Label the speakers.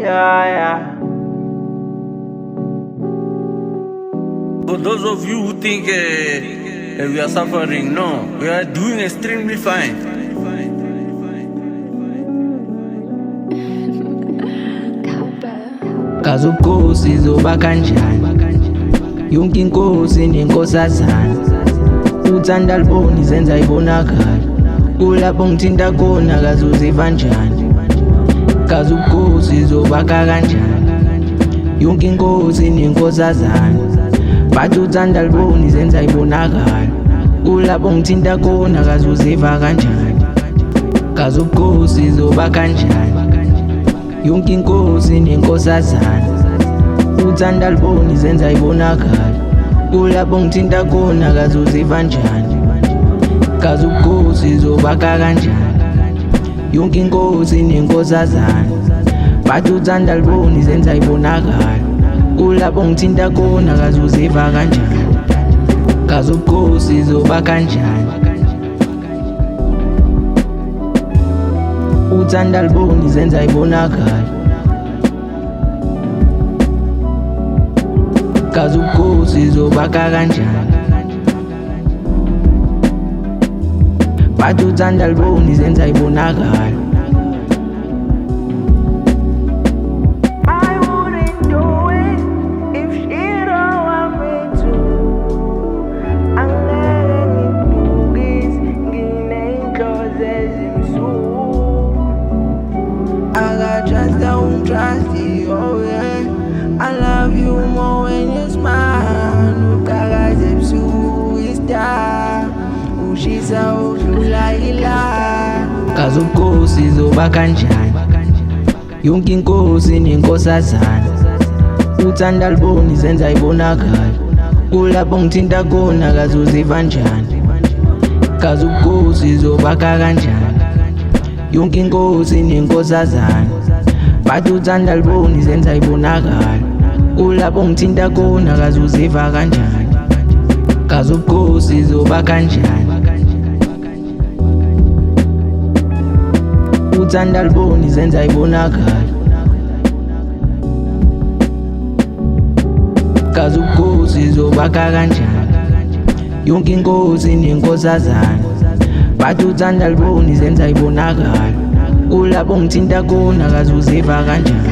Speaker 1: yeah.
Speaker 2: For those of you who think we are suffering, no, we are doing extremely fine.
Speaker 1: Kazi ubukhosi zoba kanjani, yonke inkosi nenkosazana. Uthanda liboni zenza ibonakala, kulapho ngithinta khona kazi uziva njani. Kazi ubukhosi zobakha kanjani, yonke inkosi nenkosazana. Bathi uthanda liboni zenza ibonakala, kulapho ngithinta khona kazi uziva kanjani. Kazi ubukhosi zoba kanjani, yonke inkosi nenkosazana. Uthanda liboni zenza ibonakala, kulapho ngithinta khona kazi uziva njani. Kazi ubukhosi zobakha kanjani, yonke inkosi nenkosazana. Bathi uthanda liboni zenza ibonakala, kulapho ngithinta khona kazi uziva kanjani. Kazi ubukhosi zoba kanjani, uthanda liboni zenza ibonakala. Kazi ubukhosi zobakha kanjani, bathi uthanda liboni zenza ibonakala.
Speaker 3: Just don't trust you, oh yeah. I love you more when you smile. Ukagaze busuku istar, ushisa udlula ila.
Speaker 1: Kazi ubukhosi zoba kanjani, yonke inkosi nenkosazana. Uthanda liboni zenza ibonakala, kulapho ngithinta khona kazi uziva njani. Kazi ubukhosi zobakha kanjani, yonke inkosi nenkosazana. Bathi uthanda liboni zenza ibonakala, kulapho ngithinta khona kazi uziva kanjani. Kazi ubukhosi zoba kanjani, uthanda liboni zenza ibonakala. Kazi ubukhosi zobakha kanjani, yonke inkosi nenkosazana. Bathi uthanda liboni zenza ibonakala, kulapho ngithinta khona kazi uziva kanjani.